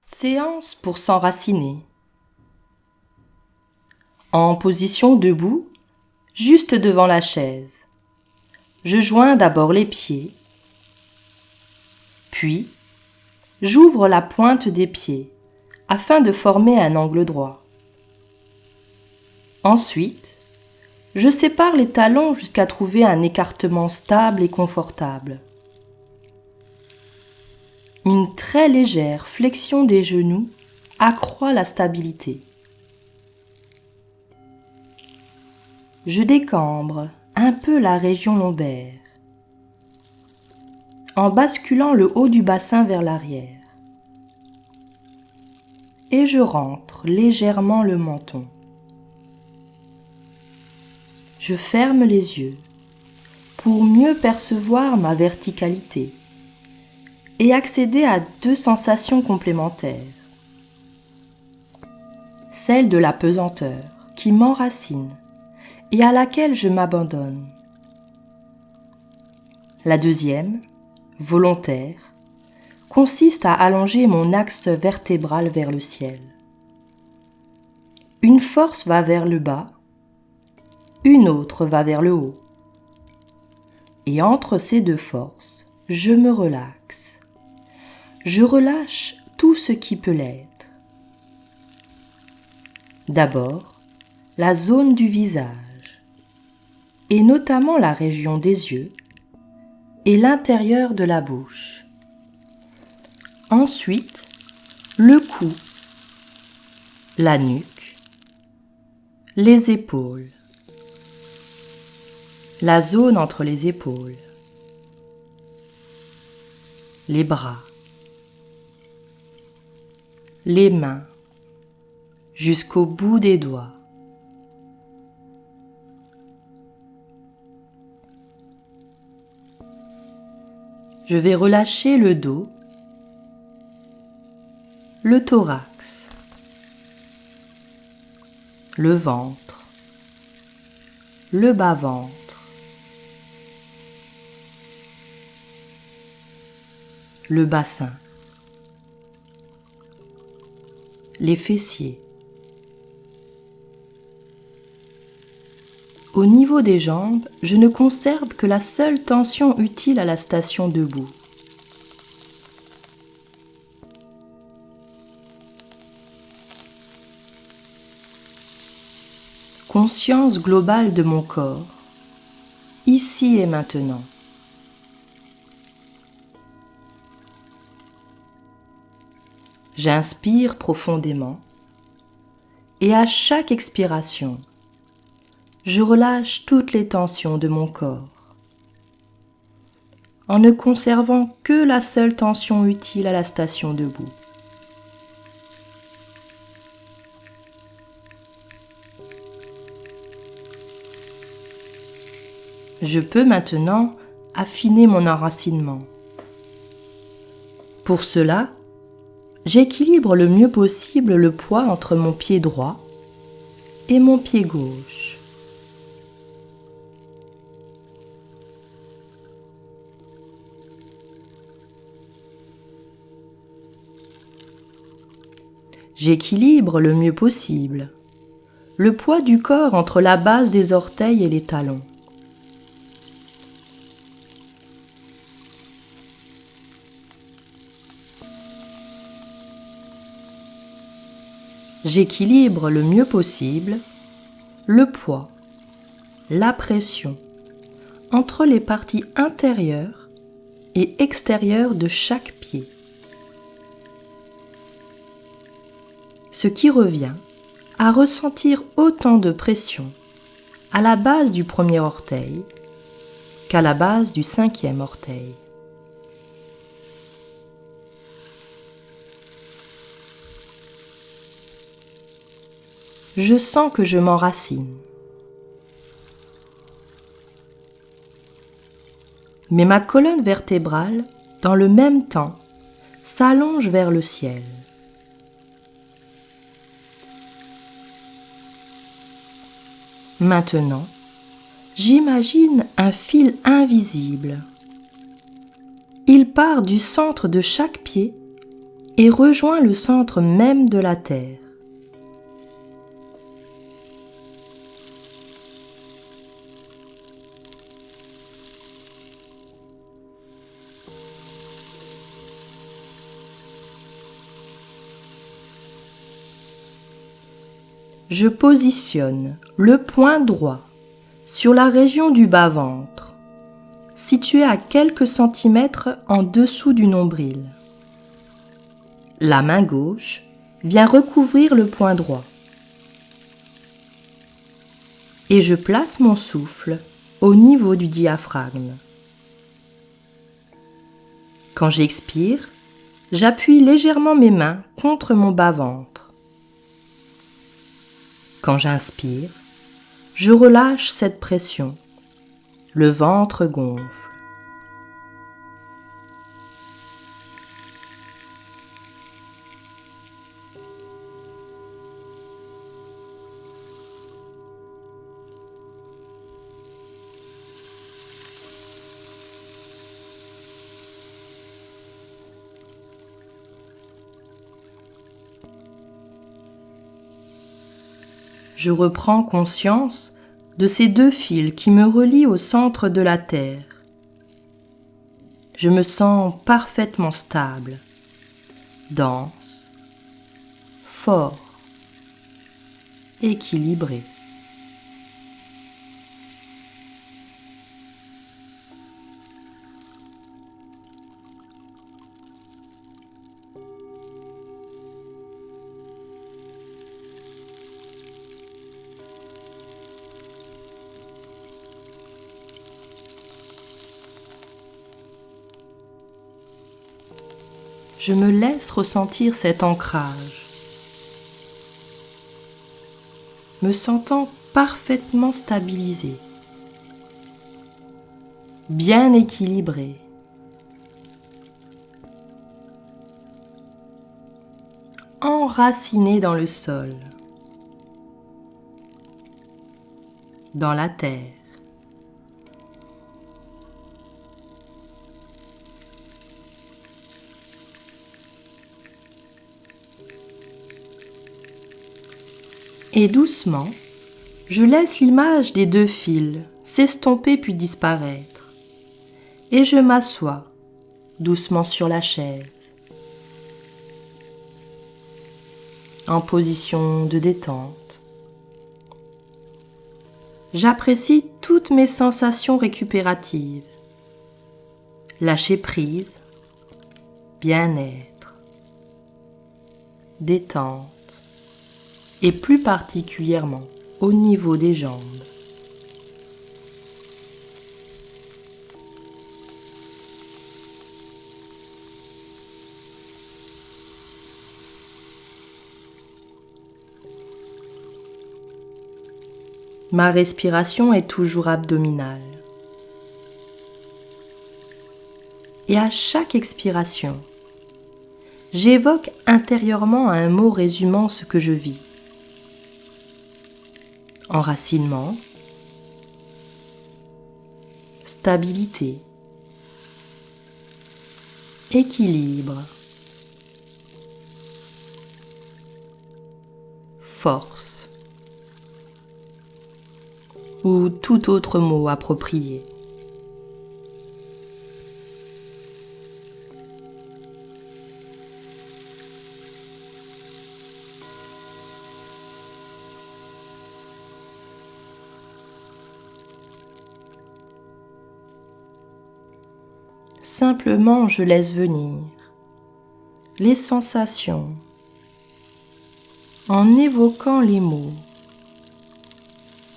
Séance pour s'enraciner. En position debout, juste devant la chaise, je joins d'abord les pieds, puis j'ouvre la pointe des pieds afin de former un angle droit. Ensuite, je sépare les talons jusqu'à trouver un écartement stable et confortable. Une très légère flexion des genoux accroît la stabilité. Je décambre un peu la région lombaire en basculant le haut du bassin vers l'arrière et je rentre légèrement le menton. Je ferme les yeux pour mieux percevoir ma verticalité et accéder à deux sensations complémentaires. Celle de la pesanteur qui m'enracine et à laquelle je m'abandonne. La deuxième, volontaire, consiste à allonger mon axe vertébral vers le ciel. Une force va vers le bas, une autre va vers le haut. Et entre ces deux forces, je me relaxe. Je relâche tout ce qui peut l'être. D'abord, la zone du visage, et notamment la région des yeux et l'intérieur de la bouche. Ensuite, le cou, la nuque, les épaules, la zone entre les épaules, les bras, les mains, jusqu'au bout des doigts. Je vais relâcher le dos, le thorax, le ventre, le bas-ventre, le bassin, les fessiers. Au niveau des jambes, je ne conserve que la seule tension utile à la station debout. Conscience globale de mon corps, ici et maintenant. J'inspire profondément et à chaque expiration, je relâche toutes les tensions de mon corps, en ne conservant que la seule tension utile à la station debout. Je peux maintenant affiner mon enracinement. Pour cela, j'équilibre le mieux possible le poids entre mon pied droit et mon pied gauche. J'équilibre le mieux possible le poids du corps entre la base des orteils et les talons. J'équilibre le mieux possible le poids, la pression entre les parties intérieures et extérieures de chaque pied. Ce qui revient à ressentir autant de pression à la base du premier orteil qu'à la base du cinquième orteil. Je sens que je m'enracine. Mais ma colonne vertébrale, dans le même temps, s'allonge vers le ciel. Maintenant, j'imagine un fil invisible. Il part du centre de chaque pied et rejoins le centre même de la Terre. Je positionne le point droit sur la région du bas-ventre, située à quelques centimètres en dessous du nombril. La main gauche vient recouvrir le point droit. Et je place mon souffle au niveau du diaphragme. Quand j'expire, j'appuie légèrement mes mains contre mon bas-ventre. Quand j'inspire, je relâche cette pression. Le ventre gonfle. Je reprends conscience de ces deux fils qui me relient au centre de la Terre. Je me sens parfaitement stable, dense, fort, équilibré. Je me laisse ressentir cet ancrage, me sentant parfaitement stabilisé, bien équilibré, enraciné dans le sol, dans la terre. Et doucement, je laisse l'image des deux fils s'estomper puis disparaître. Et je m'assois doucement sur la chaise, en position de détente. J'apprécie toutes mes sensations récupératives. Lâcher prise, bien-être, détente. Et plus particulièrement au niveau des jambes. Ma respiration est toujours abdominale. Et à chaque expiration, j'évoque intérieurement un mot résumant ce que je vis. Enracinement, stabilité, équilibre, force ou tout autre mot approprié. Simplement, je laisse venir les sensations en évoquant les mots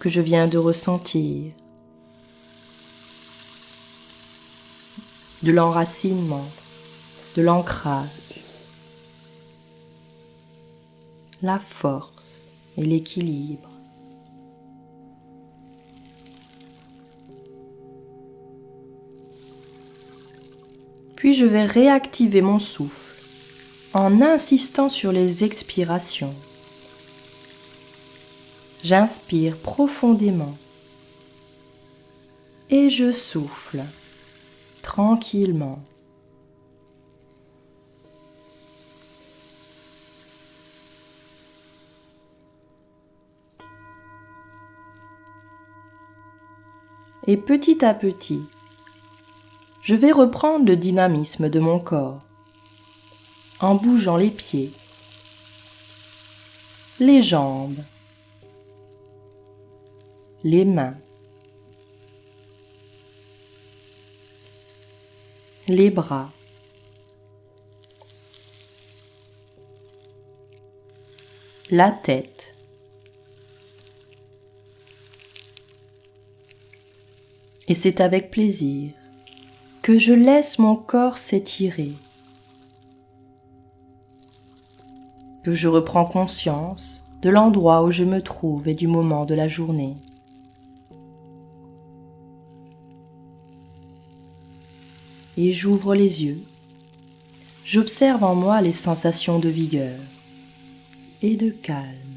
que je viens de ressentir, de l'enracinement, de l'ancrage, la force et l'équilibre. Puis je vais réactiver mon souffle en insistant sur les expirations. J'inspire profondément et je souffle tranquillement. Et petit à petit, je vais reprendre le dynamisme de mon corps en bougeant les pieds, les jambes, les mains, les bras, la tête, et c'est avec plaisir que je laisse mon corps s'étirer, que je reprends conscience de l'endroit où je me trouve et du moment de la journée. Et j'ouvre les yeux. J'observe en moi les sensations de vigueur et de calme.